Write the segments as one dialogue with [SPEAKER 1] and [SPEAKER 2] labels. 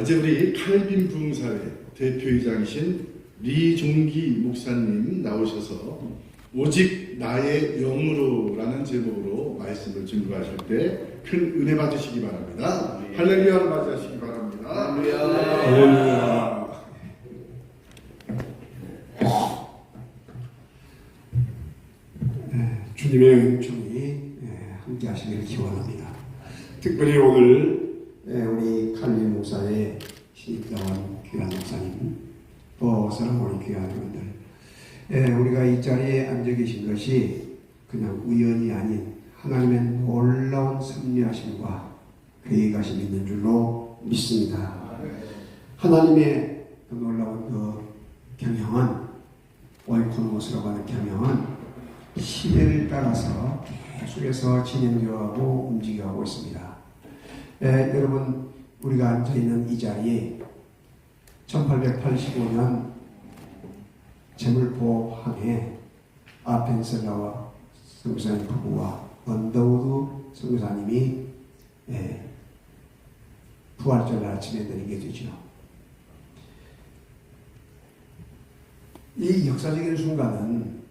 [SPEAKER 1] 어제 우리 칼빈 부흥사회 대표이장이신 리종기 목사님 나오셔서 오직 나의 영으로라는 제목으로 말씀을 증거하실 때 큰 은혜 받으시기 바랍니다. 할렐루야를 맞이하시기 바랍니다.
[SPEAKER 2] 할렐루야. 주님의 은총이 함께 하시기를 기원합니다. 특별히 오늘 우리 칼빈 목사의 신입사원 귀한 목사님, 또 사랑하는 귀한 분들, 우리가 이 자리에 앉아 계신 것이 그냥 우연이 아닌 하나님의 놀라운 섭리하심과 계획하심이 있는 줄로 믿습니다. 하나님의 그 놀라운 그 경영은, 오이코노스라고 하는 경영은 시대를 따라서 계속해서 진행되어가고 움직여가고 있습니다. 여러분, 우리가 앉아있는 이 자리에 1885년 제물포 항해 아펜셀라와 선교사님 부부와 언더우드 선교사님이 부활절 아침에 내리게 되죠. 이 역사적인 순간은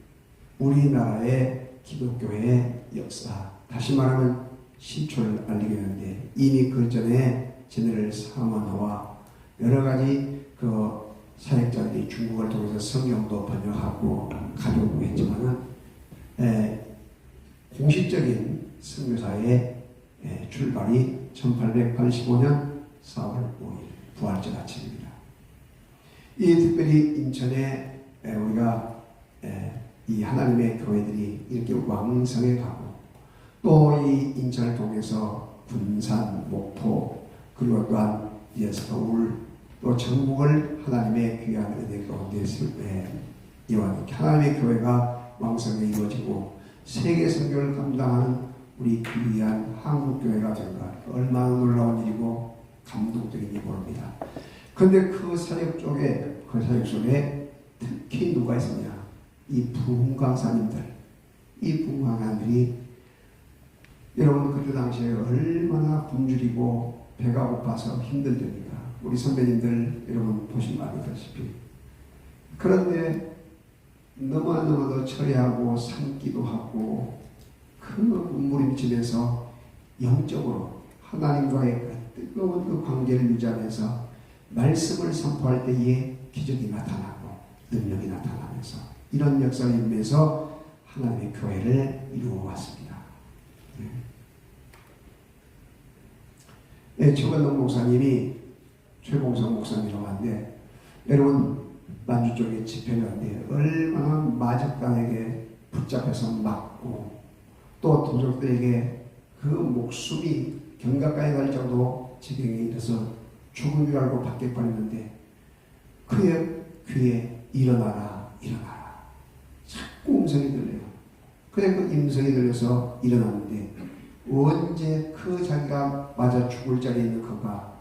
[SPEAKER 2] 우리나라의 기독교의 역사, 다시 말하면 시초를 알리게 되는데, 이미 그 전에 제네럴 사먼호와 여러 가지 그 사역자들이 중국을 통해서 성경도 번역하고 가져오고 했지만은 공식적인 선교사의 출발이 1885년 4월 5일 부활절 아침입니다. 이 특별히 인천에 우리가 이 하나님의 교회들이 이렇게 왕성해 가고, 또 이 인천을 통해서 군산, 목포, 그리고 또한 서울, 또 전국을 하나님의 귀한 은혜 가운데 이완 하나님의 교회가 왕성히 이루어지고 세계 선교를 감당하는 우리 귀한 한국 교회가 된가, 얼마나 놀라운 일이고 감동적인 일이 모릅니다. 그런데 그 사역 속에 특히 누가 있었냐? 이 부흥강사님들, 이 부흥강사님들이 여러분 그때 당시에 얼마나 굶주리고 배가 고파서 힘들답니까? 우리 선배님들 여러분 보시면 알다시피. 그런데 너무나도 처리하고 삼기도 하고 그 몸부림치면서 영적으로 하나님과의 그 뜨거운 그 관계를 유지하면서 말씀을 선포할 때에 기적이 나타나고 능력이 나타나면서 이런 역사를 이루면서 하나님의 교회를 이루어왔습니다. 최건동 목사님이 최봉성 목사님이라고 하는데, 여러분 만주 쪽에 집회를 하는데 얼마나 마적단에게 붙잡혀서 맞고, 또 도적들에게 그 목숨이 경각까지 갈 정도 지경에 이르러서 죽은 줄 알고 밖에 버렸는데, 그의 귀에 일어나라 일어나라 자꾸 음성이 들려요. 그래 그 음성이 들려서 일어났는데, 언제 그 자기가 맞아 죽을 자리에 있는 그가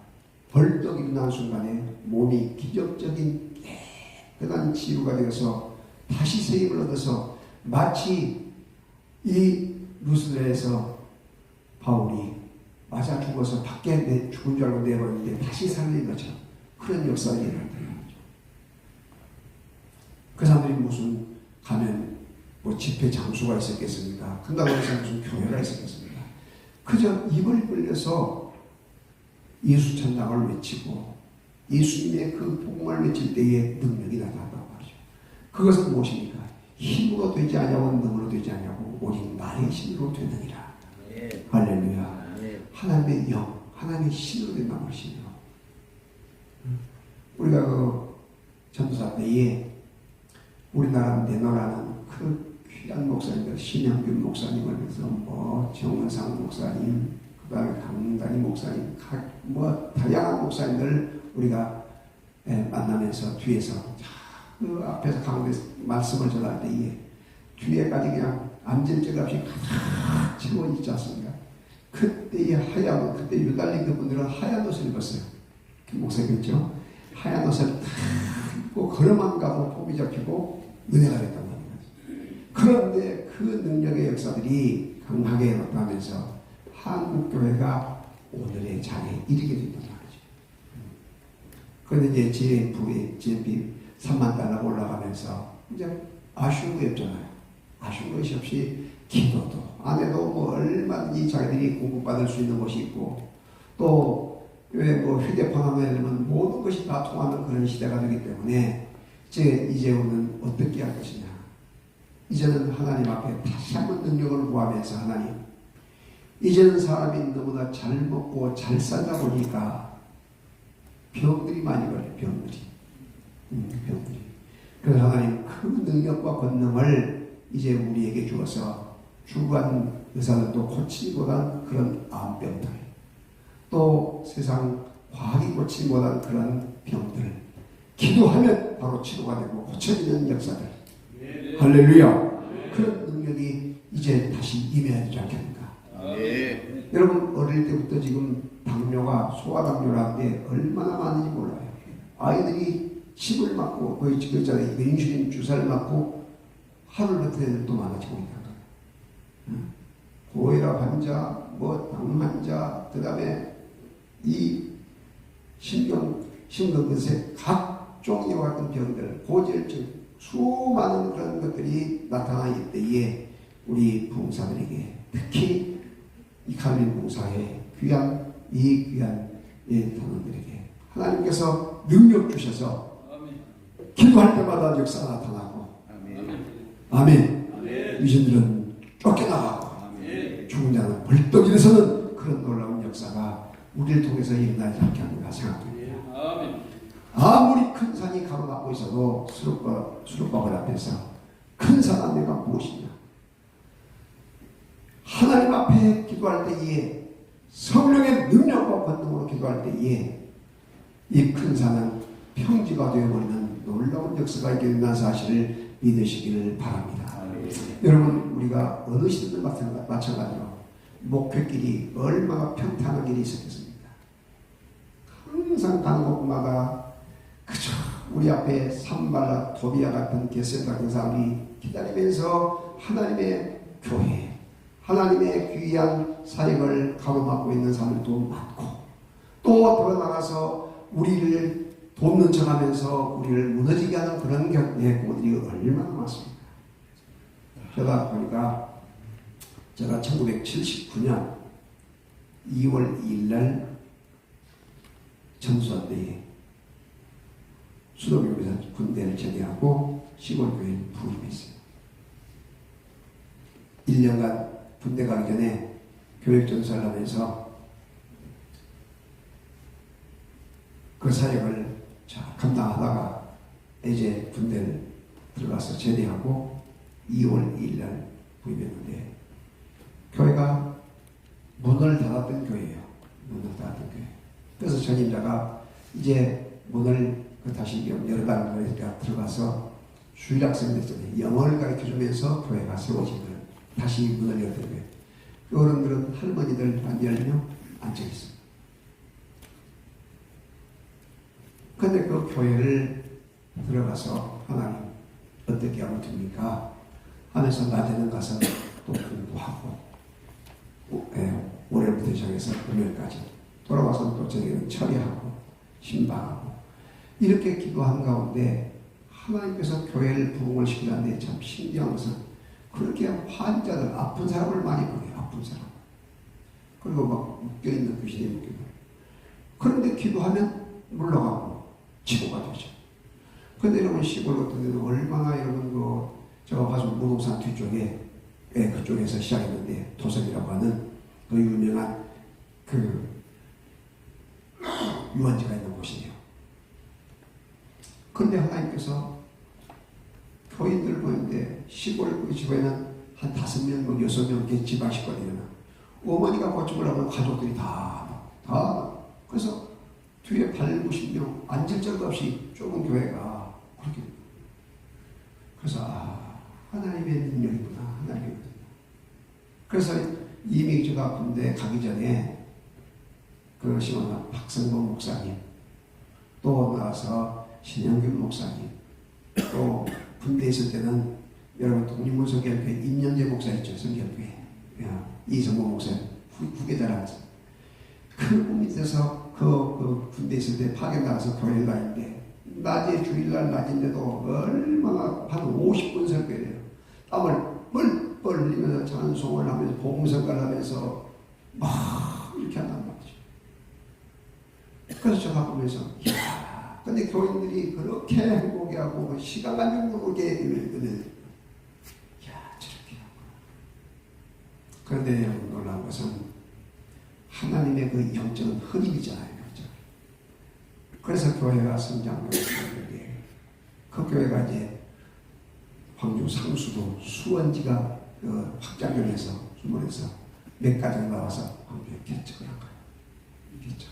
[SPEAKER 2] 벌떡 일어난 순간에 몸이 기적적인 깨끗한 치유가 되어서 다시 새 힘을 얻어서 마치 이 루스드라에서 바울이 맞아 죽어서 밖에 죽은 줄 알고 내버렸는데 다시 살린 거죠. 그런 역사가 일어났다는 거죠. 그 사람들이 무슨 가면 뭐 집회 장소가 있었겠습니까? 금강원에서 무슨 교회가 있었겠습니까? 그저 입을 벌려서 예수 천당을 외치고 예수님의 그 복음을 외칠 때에 능력이 나타났단 말이죠. 그것은 무엇입니까? 힘으로 되지 않냐고, 능으로 되지 않냐고, 오직 나의 힘으로 되느니라. 할렐루야. 하나님의 영, 하나님의 신으로 된다는 것이에요. 우리가 그 전도사 때에 우리나라 내노라는 그 귀한 목사님들, 신영균 목사님을 위해서 정원상 목사님, 그 다음에 강단희 목사님, 다양한 목사님들 우리가 만나면서 뒤에서 그 앞에서 가운데 말씀을 전할 때에 뒤에까지 그냥 앉을 적 없이 가득 채워 있지 않습니까? 그때의 하얀 옷, 그때 유달리 그분들은 하얀 옷을 입었어요. 그 목사님이죠. 하얀 옷을 탁 입고 걸어만 가도 폼이 잡히고 은혜가 됐단 말이에요. 그런데 그 능력의 역사들이 강하게 나타나면서 한국교회가 오늘의 자리에 이르게 된단 말이죠. 그런데 이제 GMP 3만 달러가 올라가면서 이제 아쉬운 게 없잖아요. 아쉬운 것이 없이 기도도 안에도 뭐 얼마든지 자기들이 공급받을 수 있는 곳이 있고 또 왜 뭐 휴대폰 하면 모든 것이 다 통하는 그런 시대가 되기 때문에 이제는 어떻게 할 것이냐. 이제는 하나님 앞에 다시 한번 능력을 구하면서 하나님 이제는 사람이 너무나 잘 먹고 잘 살다 보니까 병들이 많이 걸려요. 병들이. 그래서 하나님 그 능력과 권능을 이제 우리에게 주어서 주관 의사들도 고치지 못한 그런 암병들 또 세상 과학이 고치지 못한 그런 병들 기도하면 바로 치료가 되고 고쳐지는 역사들 할렐루야. 그런 능력이 이제 다시 임해야 되지 않겠는가. 여러분 어릴 때부터 지금 당뇨가 소아당뇨라는데 얼마나 많은지 몰라요. 아이들이 칩을 맞고 거의 지금 있잖아요. 인슐린 주사를 맞고 하루를 버티는 애들도 많아지고 있다. 고혈압 환자, 당 환자, 그 다음에 이 심근근세 각종 이와 같은 병들, 고지혈증 수많은 그런 것들이 나타나기 때에 우리 부흥사들에게 특히 이 칼빈 부흥사의 귀한 단원들에게 하나님께서 능력 주셔서 기도할 때마다 역사가 나타나고 아멘. 유신들은 쫓겨나가고 죽은 자는 벌떡 일어서는 그런 놀라운 역사가 우리를 통해서 일어나지 않게 합니다. 생각합니다. 아무리 큰 산이 가로막고 있어도 수록바울 앞에서 큰 산 안내가 무엇이냐. 하나님 앞에 기도할 때에 성령의 능력과 권능으로 기도할 때에 이 큰 산은 평지가 되어버리는 놀라운 역사가 있게 된다는 사실을 믿으시기를 바랍니다. 여러분 우리가 어느 시대든 마찬가지로 목회길이 얼마나 평탄한 길이 있었겠습니까? 항상 가는 곳마다 그저 우리 앞에 산발라 도비아 같은 게셈 같은 사람이 기다리면서 하나님의 교회 하나님의 귀한 사역을 가로막고 있는 사람들도 많고 또 더 나가서 우리를 돕는 척하면서 우리를 무너지게 하는 그런 격들이 얼마나 많습니까? 제가 보니까 제가 1979년 2월 2일 날 전수한대에 수도교회에서 군대를 제대하고 시골교회에 부임했어요. 1년간 군대 가기 전에 교육전수를 하면서 그 사역을 감당하다가 이제 군대를 들어가서 제대하고 2월 2일 날 부임했는데 교회가 문을 닫았던 교회예요. 문을 닫았던 교회. 그래서 전임자가 이제 문을 다시 여러 단교회가 들어가서 주일학생들 영어를 가르쳐주면서 교회가 세워지면 다시 문을 열던 거예요. 그 어른들은 할머니들 안 열며 앉아있어요. 근데 그 교회를 들어가서 하나님 어떻게 하면 됩니까? 하면서 낮에는 가서 또 공부하고 월요일부터 시작해서 금요일까지 돌아와서 또 저녁에는 처리하고 신방하고 이렇게 기도한 가운데 하나님께서 교회를 부흥을 시키는데 참 신기한 것은 그렇게 환자들 아픈 사람을 많이 보내요. 아픈 사람 그리고 막 묶여있는 귀신이 묶이고 그런데 기도하면 물러가고 치료가 되죠. 근데 여러분 시골 같은 데는 얼마나 여러분 제가 가서 무동산 뒤쪽에 그쪽에서 시작했는데 도성이라고 하는 그 유명한 그 유원지가 있는 곳이에요. 그런데 하나님께서 교인들 보는데 시골 그 집에는 한 5명, 6명 이렇게 집안 식구들이나 어머니가 고침을 하면 가족들이 다 그래서 뒤에 8, 90명 앉을 적도 없이 좁은 교회가 그렇게 그래서 하나님의 능력이구나 하나님의 능력. 그래서 이미 제가 군대 가기 전에 그 시원한 박성범 목사님 또 나와서 신영균 목사님 또 군대에 있을 때는 여러분 독립문성교회 임년재 목사 있죠. 성결교회 이성범 목사님 후계자라서 그 밑에서 그 군대 있을 때 파견 나가서 교회를 다니는데 낮에 주일날 낮인데도 얼마나 한 50분 설교해요. 땀을 뻘뻘 흘리면서 찬송을 하면서 복음성가를 하면서 막 이렇게 한단 말이죠. 그래서 제가 보면서 이야, 근데 교인들이 그렇게 행복해 하고 시간 가지고 모르게 이러거든. 이야, 저렇게 하고. 그런데 여러분 놀라운 것은 하나님의 그 영적인 흐름이잖아요. 영적. 그래서 교회가 성장하고 있는데 그 교회가 이제 광주 상수도 수원지가 그 확장을 해서 주문해서 몇 가정 나와서 광주에 개척을 한 거예요. 개척.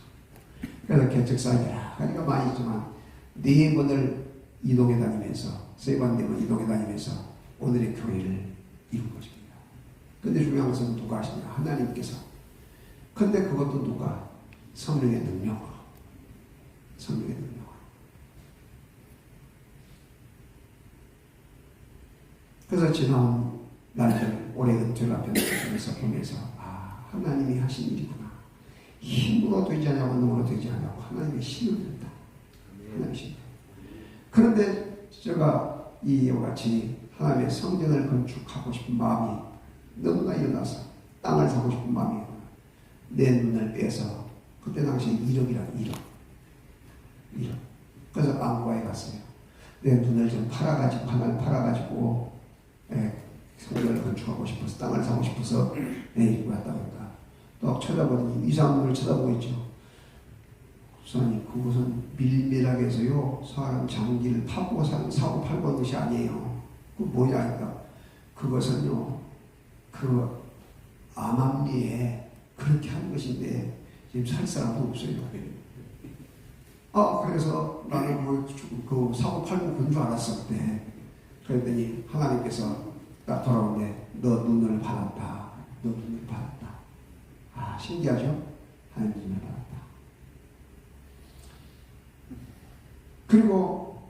[SPEAKER 2] 그래서 개척사 여러 가지가 많이 있지만 네 번을 이동해 다니면서 세 번 네 번 이동해 다니면서 오늘의 교회를 이룬 것입니다. 근데 중요한 것은 누가 하시냐? 하나님께서. 근데 그것도 누가? 성령의 능력으로. 성령의 능력으로. 그래서 지난 날들 올해 은퇴를 앞에 놓으면서 보면서 하나님이 하신 일이구나. 힘으로 되지 않냐고 능으로 되지 않냐고 하나님의 신을 든다. 하나님의 신. 그런데 제가 이와 같이 하나님의 성전을 건축하고 싶은 마음이 너무나 일어나서 땅을 사고 싶은 마음이 내 눈을 빼서 그때 당시에 1억이라고 1억. 그래서 안과에 갔어요. 내 눈을 좀 팔아가지고 하나를 팔아가지고 성전을 건축하고 싶어서 땅을 사고 싶어서 이리고 갔다 보니까 또 쳐다보더니 이상한 눈을 쳐다보고 있죠. 목사님 그것은 밀밀하게 해서요 사람 장기를 파고 사고 팔고 하는 것이 아니에요. 그 뭐냐 하니까 그것은요 그 암암리에 그렇게 하는 것인데 지금 살 사람도 없어요. 그래서 나는 그 사고 팔고 그런 줄 알았어 그때. 그랬더니 하나님께서 딱 돌아오는데 너 눈을 받았다. 너 눈을 받았다. 신기하죠? 하나님 눈을 받았다. 그리고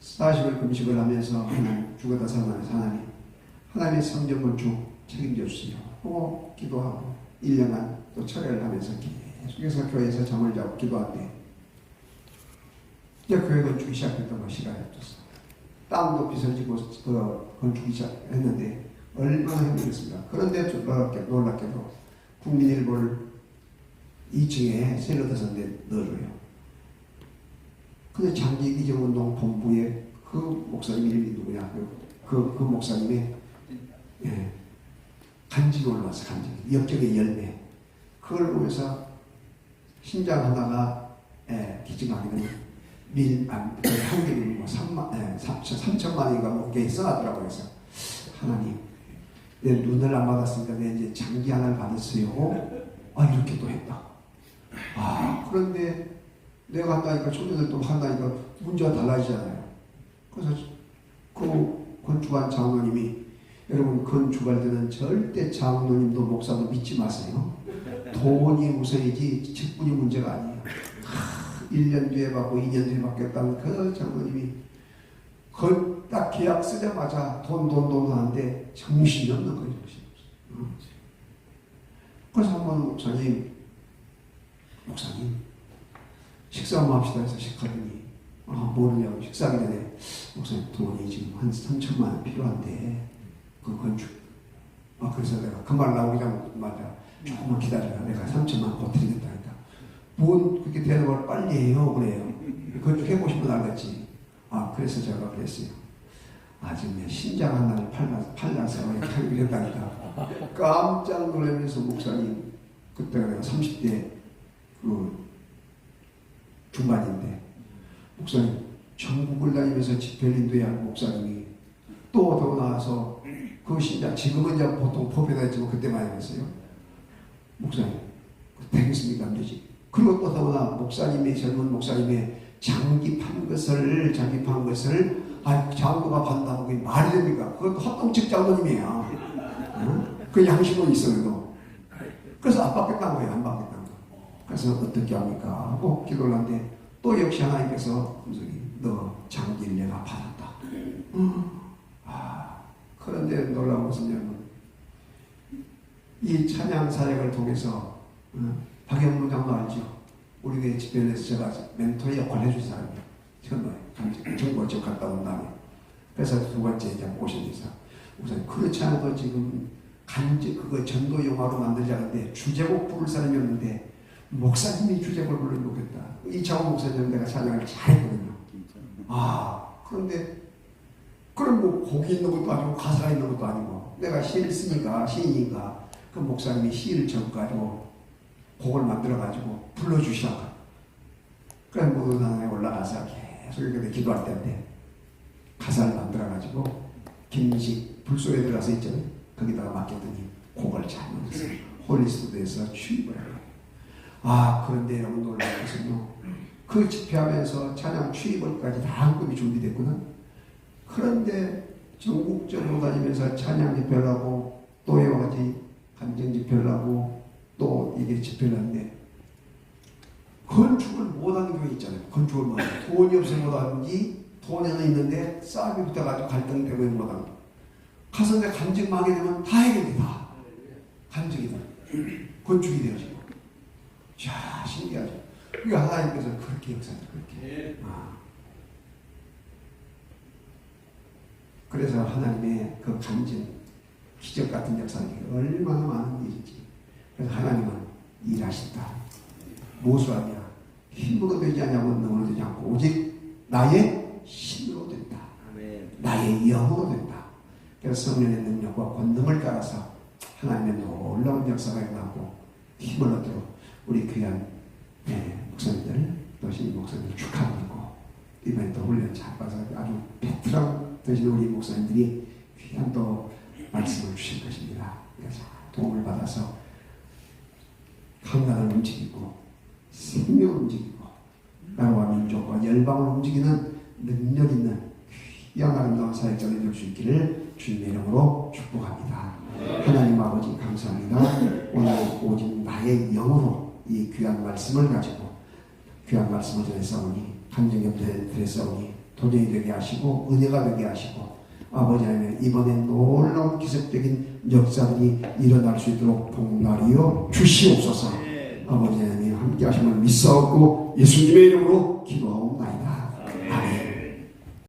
[SPEAKER 2] 40일 금식을 하면서 하나님 죽었다 살아나면서 하나님의 성전 건축 책임져 주시오. 기도하고 1년간 또 철회를 하면서 계속해서 교회에서 잠을 자고 기도한대. 이제 교회 건축이 시작했던 거 시간이 없었어. 땅도 빚을 지고 건축이 시작했는데 얼마나 힘들었습니까? 그런데 놀랍게도 국민일보를 2층에 세로드선데 넣어줘요. 근데 장기 기정운동 본부에 그 목사님 이름이 누구냐? 그 목사님의 간직이 올라왔어. 간직. 역적의 열매. 그걸 보면서 신장 하나가 기증하게 되면 한 개를 뭐 3천만 원인가 뭐게 써놨더라고요. 그래서 하나님 내 눈을 안 받았으니까 내 이제 장기 하나를 받았어요. 이렇게 또 했다. 그런데 내가 한다니까 청년들도 한다니까 문제가 달라지잖아요. 그래서 그 건축한 장로님이 여러분 건축할 때는 절대 장로님도 목사도 믿지 마세요. 돈이 우선이지 직분이 문제가 아니에요. 1년 뒤에 받고 2년 뒤에 받겠다는 그 장로님이 그 딱 계약 쓰자마자 돈 하는데 정신이 없는 거예요. 그래서 한번 목사님 식사 한번 합시다 해서 식하더니 모르냐고 식사하기 전에 목사님 돈이 지금 한 3천만 원 필요한데 그 건축 그래서 내가 그 말 나오자마자 조금만 기다려라. 내가 3천만 원 보태리겠다 했다. 뭔 그렇게 되는 걸 빨리 해요 그래요. 건축해보시면 알겠지. 그래서 제가 그랬어요. 지금 신장 하나를 팔라서 이렇게 하기로 했다니까 깜짝 놀라면서 목사님 그때가 내가 30대 중반인데 목사님 전국을 다니면서 집회를 인도해야 할 목사님이 또 더 나와서 그 신장 지금은 이제 보통 포배다 했지만 그때 많이 했어요. 목사님 되겠습니까? 안 되지. 그리고 또 더구나 젊은 목사님의 자기 판 것을 장로가 판다고 그게 말이 됩니까? 그것도 헛동책 장로님이에요. 그 양심은 있어요. 그래서 안 받겠다는 거예요. 안 받겠다는 거. 그래서 어떻게 합니까? 하고 기도를 하는데 또 역시 하나님께서 너 장기를 내가 받았다. 그런데 놀라운 것은 여러분 이 찬양 사역을 통해서 박영문 장로 알죠? 우리 교회 집회에서 제가 멘토의 역할을 해준 사람이에요. 정부가 저 갔다 온 다음에. 그래서 두 번째 이제 모셔서 우선 그렇지 않아도 지금 그거 전도 영화로 만들자는데 주제곡 부를 사람이 없는데 목사님이 주제곡을 부르면 좋겠다. 이창호 목사님 내가 찬양을 잘했거든요. 그런데 그럼 뭐 곡이 있는 것도 아니고 가사가 있는 것도 아니고 내가 시를 쓰니까 시인이니까 그 목사님이 시를 적어가지고 곡을 만들어가지고 불러주시라고. 그래서 무도단에 올라가서 계속 이렇게 기도할 때인데 가사를 만들어가지고 김식 불소에 들어가서 있잖아요. 거기다가 맡겼더니 곡을 잘 만들었어요. 홀리스튜디오에서 취입을 해요. 그런데 여러분 놀라운 것은요. 그 집회하면서 찬양 취입을까지 다 한급이 준비됐구나. 그런데 전국적으로 다니면서 찬양 집회를 하고 또 여러 가지 감정 집회를 하고 또 이게 집회를 하는데 건축을 못하는 교회 있잖아요. 건축을 못하는 돈이 없어서 못하는지 돈에는 있는데 싸움이 붙어가지고 갈등되고 못하는 가서 내 간증망하게 되면 다 해결돼. 다 간증이다. 건축이 되어지고 자 신기하죠. 그러니까 하나님께서 그렇게 역사를 그렇게 그래서 하나님의 그 간증 기적 같은 역사가 얼마나 많은 일인지. 그래서 하나님은 일하신다. 무엇으로 하냐? 힘으로 되지 않냐고 능으로 되지 않고 오직 나의 힘으로 된다. 나의 영으로 된다. 그래서 성령의 능력과 권능을 따라서 하나님의 놀라운 역사가 일어나고 힘을 얻도록 우리 귀한 목사님들 또 신임 목사님들 축하드리고 이번에 또 훈련 잘 받아서 아주 베테랑 되신 우리 목사님들이 귀한 또 말씀을 주실 것입니다. 그래서 도움을 받아서 강단을 움직이고 생명을 움직이고 나라와 민족과 열방을 움직이는 능력 있는 귀한 아름다운 사역자가 될 수 있기를 주님의 이름으로 축복합니다. 하나님 아버지 감사합니다. 오늘 오직 나의 영으로 이 귀한 말씀을 가지고 귀한 말씀을 전했사오니 감정협대를 드렸사오니 도전이 되게 하시고 은혜가 되게 하시고 아버지 하나님 이번에 놀라운 기적적인 역사들이 일어날 수 있도록 복날이여 주시옵소서. 아버지 하나님 함께 하심을 믿사옵고 예수님의 이름으로 기도하옵나이다.